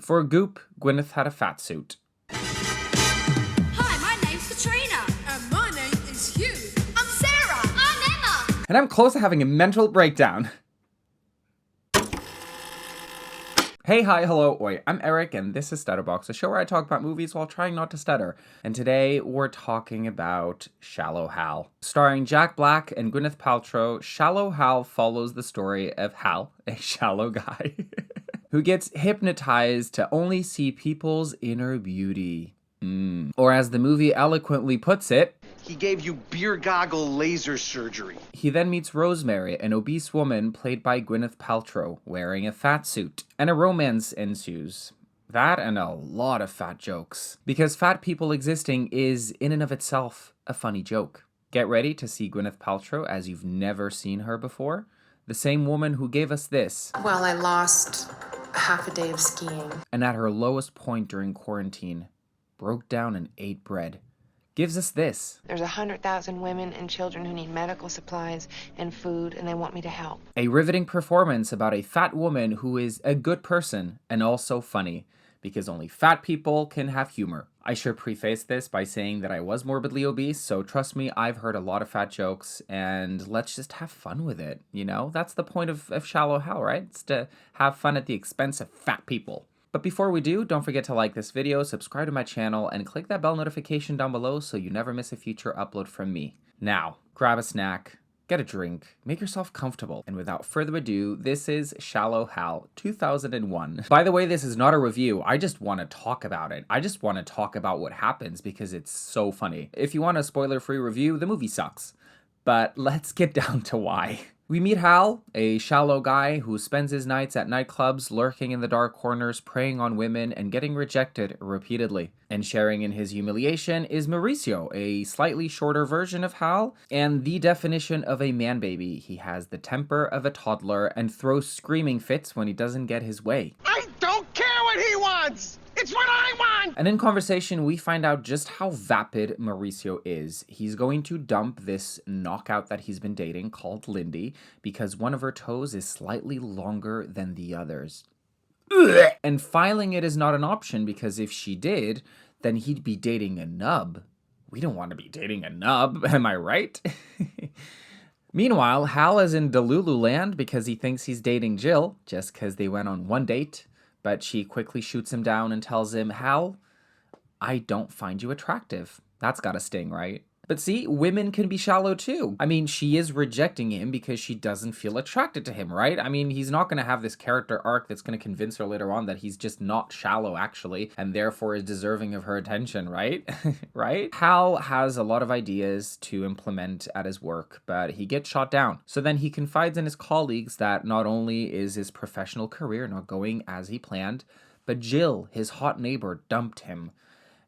For Goop, Gwyneth had a fat suit. Hi, my name's Katrina. And my name is Hugh. I'm Sarah. I'm Emma. And I'm close to having a mental breakdown. Hey, hi, hello, oi, I'm Eric, and this is Stutterbox, a show where I talk about movies while trying not to stutter. And today, we're talking about Shallow Hal. Starring Jack Black and Gwyneth Paltrow, Shallow Hal follows the story of Hal, a shallow guy, who gets hypnotized to only see people's inner beauty. Or as the movie eloquently puts it, he gave you beer goggle laser surgery. He then meets Rosemary, an obese woman played by Gwyneth Paltrow, wearing a fat suit, and a romance ensues. That and a lot of fat jokes. Because fat people existing is, in and of itself, a funny joke. Get ready to see Gwyneth Paltrow as you've never seen her before. The same woman who gave us this. Well, I lost half a day of skiing. And at her lowest point during quarantine, broke down and ate bread. Gives us this. There's 100,000 women and children who need medical supplies and food, and they want me to help. A riveting performance about a fat woman who is a good person and also funny, because only fat people can have humor. I should preface this by saying that I was morbidly obese, so trust me, I've heard a lot of fat jokes, and let's just have fun with it, you know? That's the point of Shallow Hal, right? It's to have fun at the expense of fat people. But before we do, don't forget to like this video, subscribe to my channel, and click that bell notification down below so you never miss a future upload from me. Now, grab a snack, get a drink, make yourself comfortable, and without further ado, this is Shallow Hal 2001. By the way, this is not a review, I just want to talk about it. I just want to talk about what happens because it's so funny. If you want a spoiler-free review, the movie sucks. But let's get down to why. We meet Hal, a shallow guy who spends his nights at nightclubs, lurking in the dark corners, preying on women, and getting rejected repeatedly. And sharing in his humiliation is Mauricio, a slightly shorter version of Hal, and the definition of a man-baby. He has the temper of a toddler and throws screaming fits when he doesn't get his way. I don't care what he wants! It's what I want! And in conversation, we find out just how vapid Mauricio is. He's going to dump this knockout that he's been dating called Lindy because one of her toes is slightly longer than the others. And filing it is not an option because if she did, then he'd be dating a nub. We don't want to be dating a nub, am I right? Meanwhile, Hal is in Delulu land because he thinks he's dating Jill just because they went on one date. But she quickly shoots him down and tells him, Hal, I don't find you attractive. That's gotta sting, right? But see, women can be shallow too. I mean, she is rejecting him because she doesn't feel attracted to him, right? I mean, he's not gonna have this character arc that's gonna convince her later on that he's just not shallow, actually, and therefore is deserving of her attention, right? Right? Hal has a lot of ideas to implement at his work, but he gets shot down. So then he confides in his colleagues that not only is his professional career not going as he planned, but Jill, his hot neighbor, dumped him.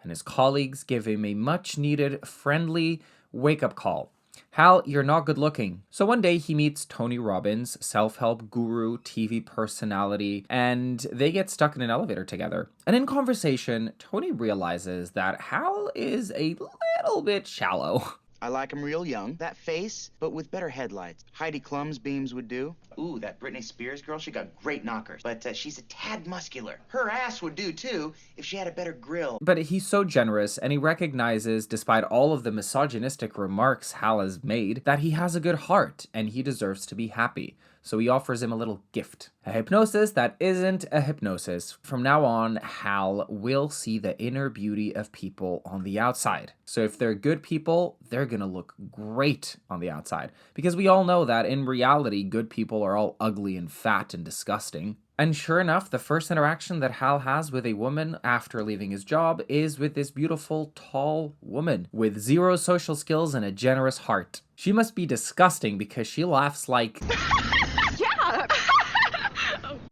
And his colleagues give him a much-needed, friendly wake-up call. Hal, you're not good looking. So one day he meets Tony Robbins, self-help guru, TV personality, and they get stuck in an elevator together. And in conversation, Tony realizes that Hal is a little bit shallow. I like him real young. That face, but with better headlights. Heidi Klum's beams would do. Ooh, that Britney Spears girl, she got great knockers. But she's a tad muscular. Her ass would do, too, if she had a better grill. But he's so generous, and he recognizes, despite all of the misogynistic remarks Hal has made, that he has a good heart, and he deserves to be happy. So he offers him a little gift. A hypnosis that isn't a hypnosis. From now on, Hal will see the inner beauty of people on the outside. So if they're good people, they're gonna look great on the outside. Because we all know that in reality, good people are all ugly and fat and disgusting. And sure enough, the first interaction that Hal has with a woman after leaving his job is with this beautiful, tall woman with zero social skills and a generous heart. She must be disgusting because she laughs like...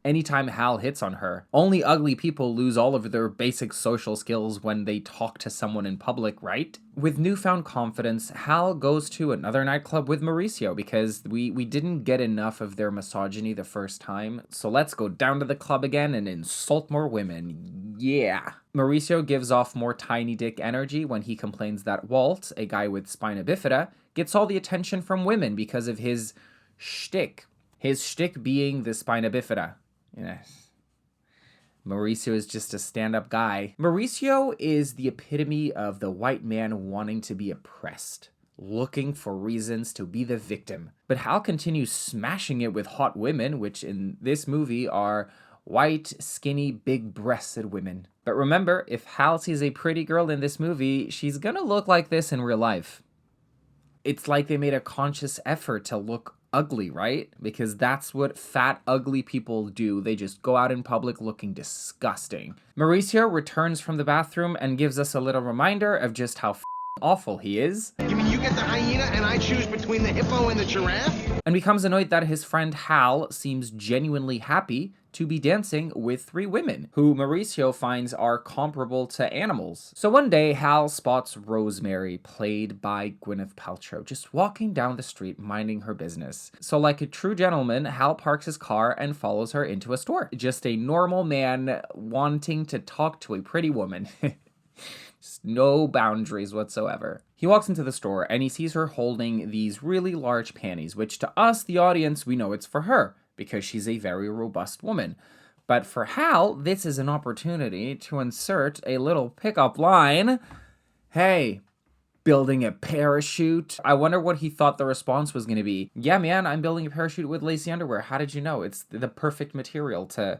anytime Hal hits on her. Only ugly people lose all of their basic social skills when they talk to someone in public, right? With newfound confidence, Hal goes to another nightclub with Mauricio because we didn't get enough of their misogyny the first time, so let's go down to the club again and insult more women. Yeah. Mauricio gives off more tiny dick energy when he complains that Walt, a guy with spina bifida, gets all the attention from women because of his shtick. His shtick being the spina bifida. Yes. Mauricio is just a stand-up guy. Mauricio is the epitome of the white man wanting to be oppressed, looking for reasons to be the victim. But Hal continues smashing it with hot women, which in this movie are white, skinny, big-breasted women. But remember, if Hal sees a pretty girl in this movie, she's gonna look like this in real life. It's like they made a conscious effort to look ugly, right? Because that's what fat, ugly people do. They just go out in public looking disgusting. Mauricio returns from the bathroom and gives us a little reminder of just how awful he is. You mean you get the hyena and I choose between the hippo and the giraffe? And becomes annoyed that his friend Hal seems genuinely happy to be dancing with 3 women, who Mauricio finds are comparable to animals. So one day, Hal spots Rosemary, played by Gwyneth Paltrow, just walking down the street minding her business. So like a true gentleman, Hal parks his car and follows her into a store. Just a normal man wanting to talk to a pretty woman. Just no boundaries whatsoever. He walks into the store and he sees her holding these really large panties, which to us, the audience, we know it's for her, because she's a very robust woman. But for Hal, this is an opportunity to insert a little pickup line. Hey, building a parachute? I wonder what he thought the response was going to be. Yeah, man, I'm building a parachute with lacy underwear. How did you know? It's the perfect material to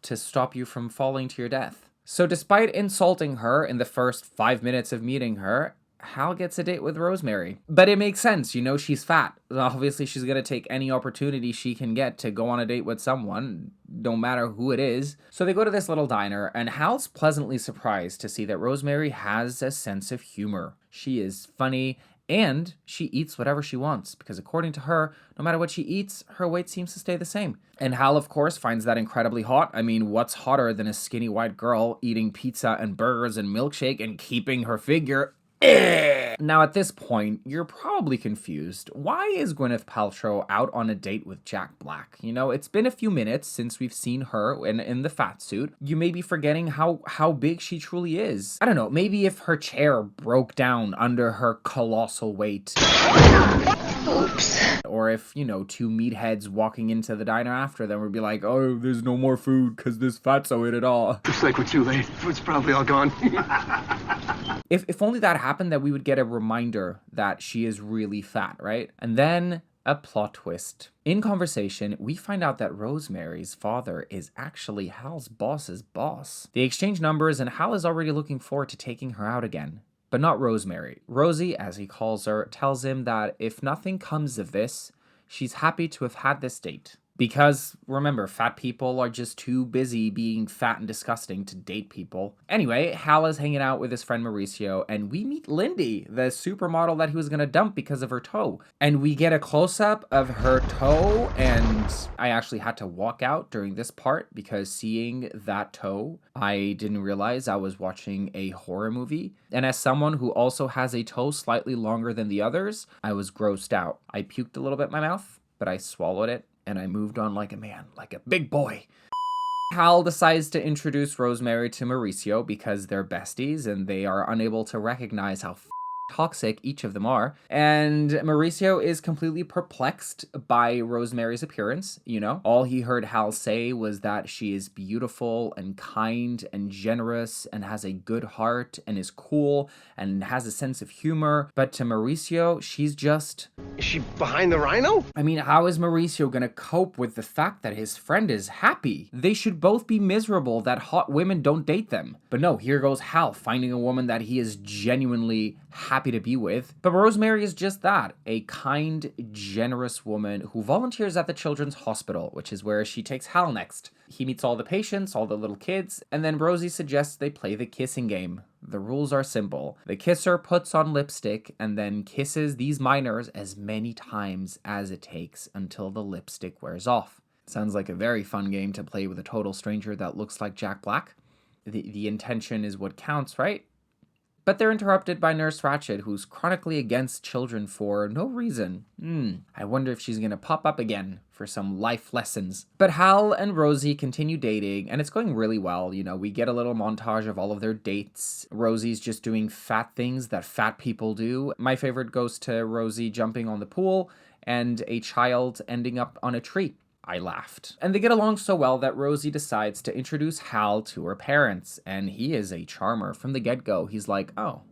stop you from falling to your death. So despite insulting her in the first 5 minutes of meeting her, Hal gets a date with Rosemary. But it makes sense, you know, she's fat. Obviously, she's gonna take any opportunity she can get to go on a date with someone, no matter who it is. So they go to this little diner, and Hal's pleasantly surprised to see that Rosemary has a sense of humor. She is funny, and she eats whatever she wants, because according to her, no matter what she eats, her weight seems to stay the same. And Hal, of course, finds that incredibly hot. I mean, what's hotter than a skinny white girl eating pizza and burgers and milkshake and keeping her figure? Now, at this point, you're probably confused. Why is Gwyneth Paltrow out on a date with Jack Black? You know, it's been a few minutes since we've seen her in the fat suit. You may be forgetting how big she truly is. I don't know, maybe if her chair broke down under her colossal weight. Oops. Or if, you know, 2 meatheads walking into the diner after them would be like, oh, there's no more food because this fatso ate it all. Looks like we're too late. Food's probably all gone. If only that happened, that we would get a reminder that she is really fat, right? And then a plot twist. In conversation, we find out that Rosemary's father is actually Hal's boss's boss. They exchange numbers, and Hal is already looking forward to taking her out again. But not Rosemary. Rosie, as he calls her, tells him that if nothing comes of this, she's happy to have had this date. Because, remember, fat people are just too busy being fat and disgusting to date people. Anyway, Hal is hanging out with his friend Mauricio, and we meet Lindy, the supermodel that he was going to dump because of her toe. And we get a close-up of her toe, and I actually had to walk out during this part because seeing that toe, I didn't realize I was watching a horror movie. And as someone who also has a toe slightly longer than the others, I was grossed out. I puked a little bit in my mouth, but I swallowed it. And I moved on like a man, like a big boy. Hal decides to introduce Rosemary to Mauricio because they're besties and they are unable to recognize how toxic each of them are. And Mauricio is completely perplexed by Rosemary's appearance, you know. All he heard Hal say was that she is beautiful and kind and generous and has a good heart and is cool and has a sense of humor. But to Mauricio, she's just... Is she behind the rhino? I mean, how is Mauricio gonna cope with the fact that his friend is happy? They should both be miserable that hot women don't date them. But no, here goes Hal finding a woman that he is genuinely happy to be with. But Rosemary is just that, a kind, generous woman who volunteers at the children's hospital, which is where she takes Hal next. He meets all the patients, all the little kids, and then Rosie suggests they play the kissing game. The rules are simple. The kisser puts on lipstick and then kisses these minors as many times as it takes until the lipstick wears off. Sounds like a very fun game to play with a total stranger that looks like Jack Black. The intention is what counts, right? But they're interrupted by Nurse Ratched, who's chronically against children for no reason. I wonder if she's gonna pop up again for some life lessons. But Hal and Rosie continue dating, and it's going really well. You know, we get a little montage of all of their dates. Rosie's just doing fat things that fat people do. My favorite goes to Rosie jumping on the pool and a child ending up on a tree. I laughed. And they get along so well that Rosie decides to introduce Hal to her parents, and he is a charmer from the get-go. He's like, oh,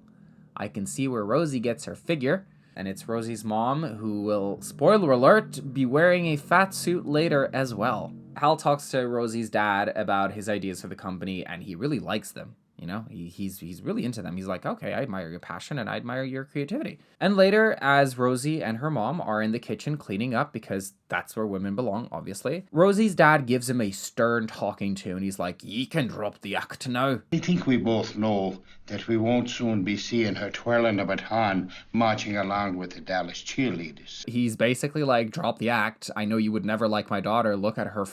I can see where Rosie gets her figure, and it's Rosie's mom who will, spoiler alert, be wearing a fat suit later as well. Hal talks to Rosie's dad about his ideas for the company, and he really likes them. You know, he's really into them. He's like, okay, I admire your passion and I admire your creativity. And later, as Rosie and her mom are in the kitchen cleaning up, because that's where women belong, obviously, Rosie's dad gives him a stern talking to, and he's like, ye can drop the act now. I think we both know that we won't soon be seeing her twirling the baton, marching along with the Dallas cheerleaders. He's basically like, drop the act. I know you would never like my daughter. Look at her.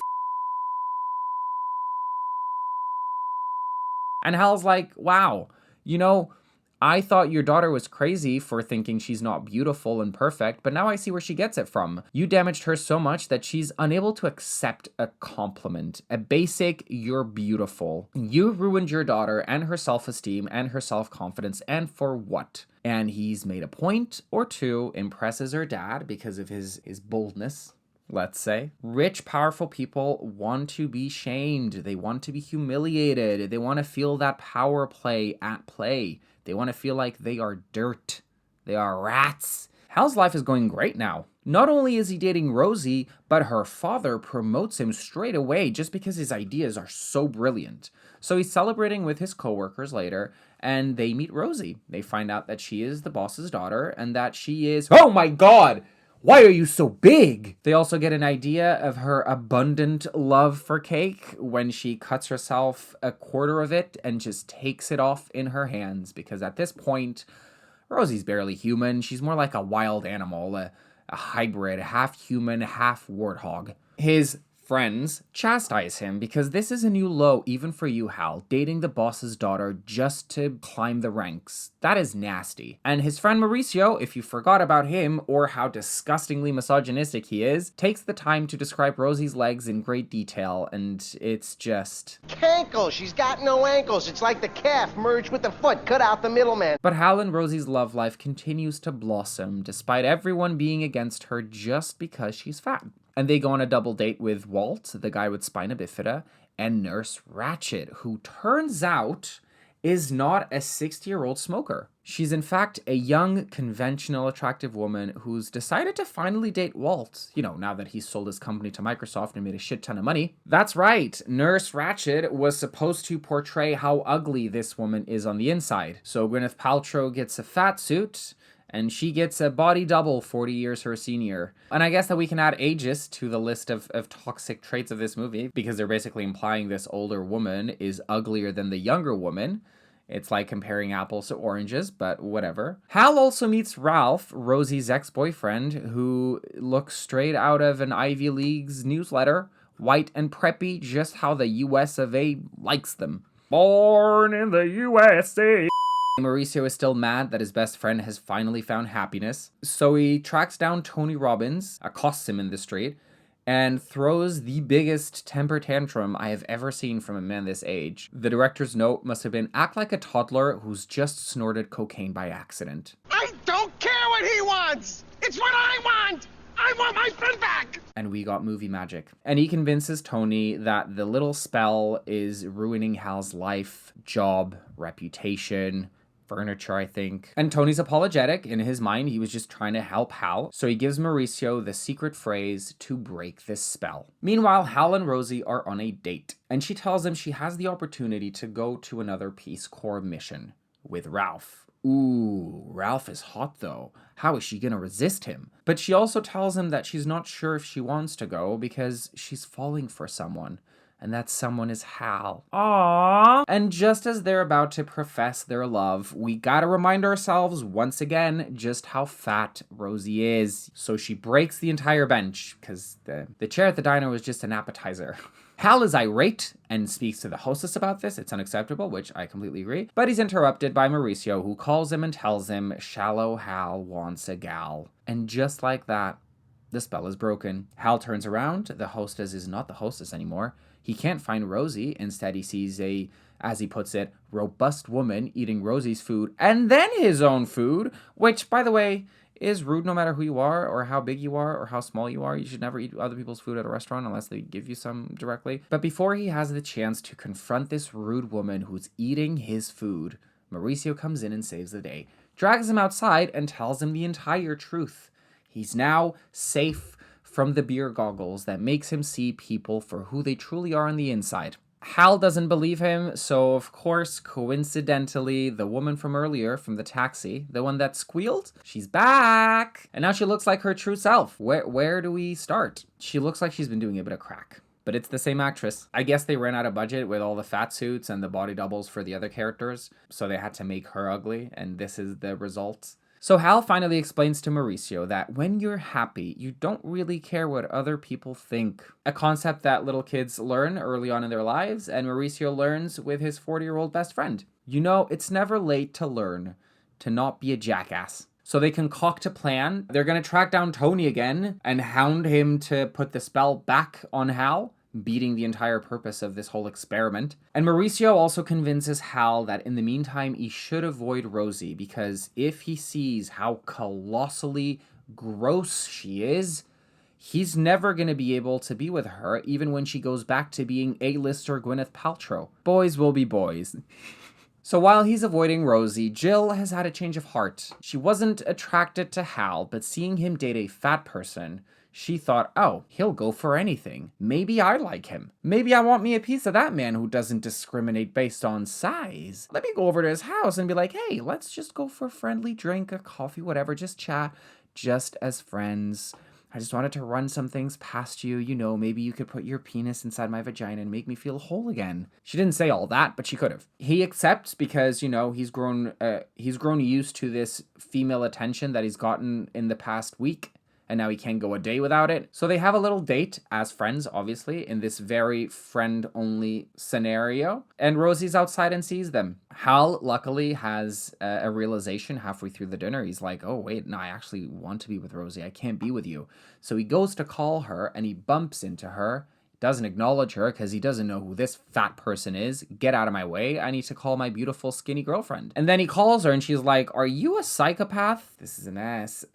And Hal's like, wow, you know, I thought your daughter was crazy for thinking she's not beautiful and perfect, but now I see where she gets it from. You damaged her so much that she's unable to accept a compliment, a basic, you're beautiful. You ruined your daughter and her self-esteem and her self-confidence, and for what? And he's made a point or two, impresses her dad because of his boldness. Let's say. Rich, powerful people want to be shamed. They want to be humiliated. They want to feel that power play at play. They want to feel like they are dirt. They are rats. Hal's life is going great now. Not only is he dating Rosie, but her father promotes him straight away just because his ideas are so brilliant. So he's celebrating with his coworkers later, and they meet Rosie. They find out that she is the boss's daughter and that she is... Oh my God! Why are you so big? They also get an idea of her abundant love for cake when she cuts herself a quarter of it and just takes it off in her hands, because at this point, Rosie's barely human. She's more like a wild animal, a hybrid, half human, half warthog. His friends chastise him because this is a new low even for you, Hal, dating the boss's daughter just to climb the ranks. That is nasty. And his friend Mauricio, if you forgot about him or how disgustingly misogynistic he is, takes the time to describe Rosie's legs in great detail, and it's just... Cankle, she's got no ankles. It's like the calf merged with the foot, cut out the middleman. But Hal and Rosie's love life continues to blossom despite everyone being against her just because she's fat. And they go on a double date with Walt, the guy with spina bifida, and Nurse Ratched, who turns out is not a 60-year-old smoker. She's in fact a young, conventional, attractive woman who's decided to finally date Walt, you know, now that he's sold his company to Microsoft and made a shit ton of money. That's right, Nurse Ratched was supposed to portray how ugly this woman is on the inside. So Gwyneth Paltrow gets a fat suit, and she gets a body double 40 years her senior. And I guess that we can add ageist to the list of toxic traits of this movie, because they're basically implying this older woman is uglier than the younger woman. It's like comparing apples to oranges, but whatever. Hal also meets Ralph, Rosie's ex-boyfriend, who looks straight out of an Ivy League's newsletter. White and preppy, just how the US of A likes them. Born in the USA. Mauricio is still mad that his best friend has finally found happiness, so he tracks down Tony Robbins, accosts him in the street, and throws the biggest temper tantrum I have ever seen from a man this age. The director's note must have been, act like a toddler who's just snorted cocaine by accident. I don't care what he wants! It's what I want! I want my friend back! And we got movie magic. And he convinces Tony that the little spell is ruining Hal's life, job, reputation, furniture, I think. And Tony's apologetic. In his mind, he was just trying to help Hal. So he gives Mauricio the secret phrase to break this spell. Meanwhile, Hal and Rosie are on a date, and she tells him she has the opportunity to go to another Peace Corps mission with Ralph. Ooh, Ralph is hot though. How is she gonna resist him? But she also tells him that she's not sure if she wants to go because she's falling for someone. And that someone is Hal. Aww. And just as they're about to profess their love, we gotta remind ourselves once again just how fat Rosie is. So she breaks the entire bench, because the chair at the diner was just an appetizer. Hal is irate and speaks to the hostess about this. It's unacceptable, which I completely agree. But he's interrupted by Mauricio, who calls him and tells him shallow Hal wants a gal. And just like that, the spell is broken. Hal turns around. The hostess is not the hostess anymore. He can't find Rosie. Instead, he sees a, as he puts it, robust woman eating Rosie's food and then his own food, which, by the way, is rude no matter who you are or how big you are or how small you are. You should never eat other people's food at a restaurant unless they give you some directly. But before he has the chance to confront this rude woman who's eating his food, Mauricio comes in and saves the day, drags him outside, and tells him the entire truth. He's now safe from the beer goggles that makes him see people for who they truly are on the inside. Hal doesn't believe him, so of course, coincidentally, the woman from earlier, from the taxi, the one that squealed, she's back! And now she looks like her true self. Where do we start? She looks like she's been doing a bit of crack. But it's the same actress. I guess they ran out of budget with all the fat suits and the body doubles for the other characters, so they had to make her ugly, and this is the result. So Hal finally explains to Mauricio that when you're happy, you don't really care what other people think. A concept that little kids learn early on in their lives, and Mauricio learns with his 40-year-old best friend. You know, it's never late to learn to not be a jackass. So they concoct a plan. They're going to track down Tony again and hound him to put the spell back on Hal, beating the entire purpose of this whole experiment. And Mauricio also convinces Hal that in the meantime he should avoid Rosie, because if he sees how colossally gross she is, he's never going to be able to be with her even when she goes back to being A-lister Gwyneth Paltrow. Boys will be boys. So while he's avoiding Rosie, Jill has had a change of heart. She wasn't attracted to Hal, but seeing him date a fat person, she thought, oh, he'll go for anything. Maybe I like him. Maybe I want me a piece of that man who doesn't discriminate based on size. Let me go over to his house and be like, hey, let's just go for a friendly drink, a coffee, whatever, just chat, just as friends. I just wanted to run some things past you. You know, maybe you could put your penis inside my vagina and make me feel whole again. She didn't say all that, but she could have. He accepts because, you know, he's grown used to this female attention that he's gotten in the past week, and now he can't go a day without it. So they have a little date as friends, obviously, in this very friend-only scenario. And Rosie's outside and sees them. Hal, luckily, has a realization halfway through the dinner. He's like, oh, wait, no, I actually want to be with Rosie. I can't be with you. So he goes to call her, and he bumps into her. Doesn't acknowledge her because he doesn't know who this fat person is. Get out of my way. I need to call my beautiful skinny girlfriend. And then he calls her and she's like, are you a psychopath? This is an ass.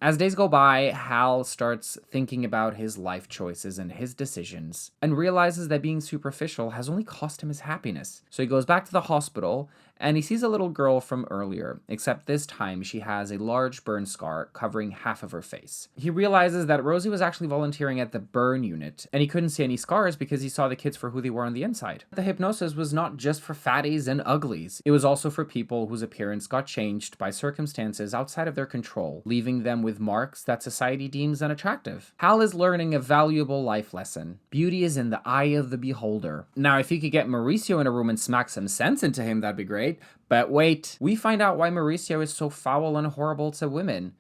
As days go by, Hal starts thinking about his life choices and his decisions and realizes that being superficial has only cost him his happiness. So he goes back to the hospital and he sees a little girl from earlier, except this time she has a large burn scar covering half of her face. He realizes that Rosie was actually volunteering at the burn unit, and he couldn't see any scars because he saw the kids for who they were on the inside. The hypnosis was not just for fatties and uglies. It was also for people whose appearance got changed by circumstances outside of their control, leaving them with marks that society deems unattractive. Hal is learning a valuable life lesson. Beauty is in the eye of the beholder. Now, if he could get Mauricio in a room and smack some sense into him, that'd be great. But wait, we find out why Mauricio is so foul and horrible to women.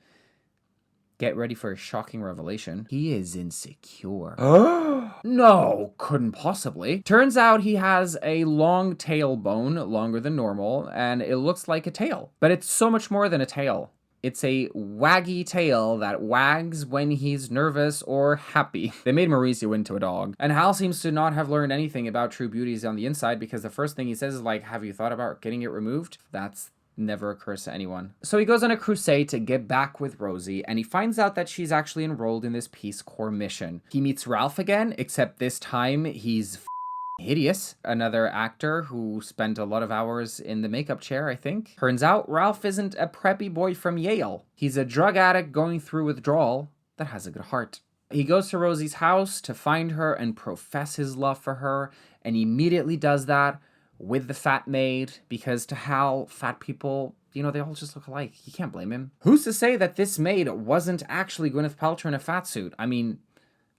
Get ready for a shocking revelation. He is insecure. No, couldn't possibly. Turns out he has a long tailbone, longer than normal, and it looks like a tail. But it's so much more than a tail. It's a waggy tail that wags when he's nervous or happy. They made Mauricio into a dog. And Hal seems to not have learned anything about true beauties on the inside because the first thing he says is like, have you thought about getting it removed? That's never occurs to anyone. So he goes on a crusade to get back with Rosie, and he finds out that she's actually enrolled in this Peace Corps mission. He meets Ralph again, except this time he's hideous. Another actor who spent a lot of hours in the makeup chair, I think. Turns out Ralph isn't a preppy boy from Yale. He's a drug addict going through withdrawal that has a good heart. He goes to Rosie's house to find her and profess his love for her, and he immediately does that with the fat maid, because to Hal, fat people, you know, they all just look alike. You can't blame him. Who's to say that this maid wasn't actually Gwyneth Paltrow in a fat suit? I mean,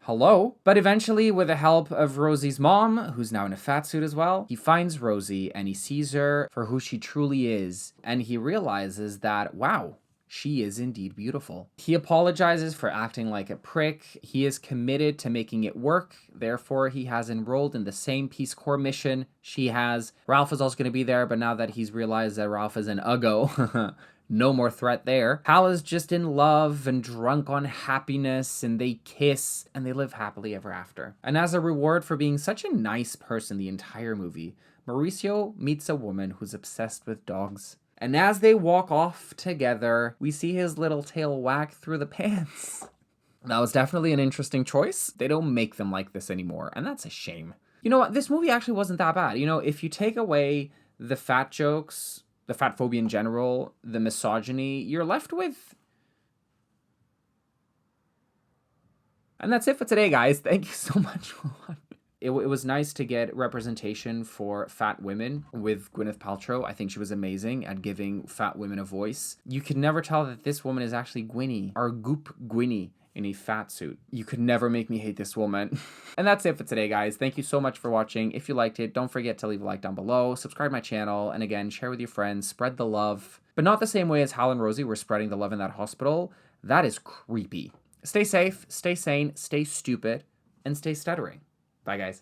hello? But eventually, with the help of Rosie's mom, who's now in a fat suit as well, he finds Rosie and he sees her for who she truly is. And he realizes that, wow, she is indeed beautiful. He apologizes for acting like a prick. He is committed to making it work. Therefore, he has enrolled in the same Peace Corps mission she has. Ralph is also going to be there, but now that he's realized that Ralph is an uggo, no more threat there. Hal is just in love and drunk on happiness, and they kiss, and they live happily ever after. And as a reward for being such a nice person the entire movie, Mauricio meets a woman who's obsessed with dogs. And as they walk off together, we see his little tail whack through the pants. That was definitely an interesting choice. They don't make them like this anymore, and that's a shame. You know what? This movie actually wasn't that bad. You know, if you take away the fat jokes, the fat phobia in general, the misogyny, you're left with... And that's it for today, guys. Thank you so much for watching. It was nice to get representation for fat women with Gwyneth Paltrow. I think she was amazing at giving fat women a voice. You could never tell that this woman is actually Gwynny, or Goop Gwynny in a fat suit. You could never make me hate this woman. And that's it for today, guys. Thank you so much for watching. If you liked it, don't forget to leave a like down below, subscribe to my channel, and again, share with your friends, spread the love. But not the same way as Hal and Rosie were spreading the love in that hospital. That is creepy. Stay safe, stay sane, stay stupid, and stay stuttering. Bye, guys.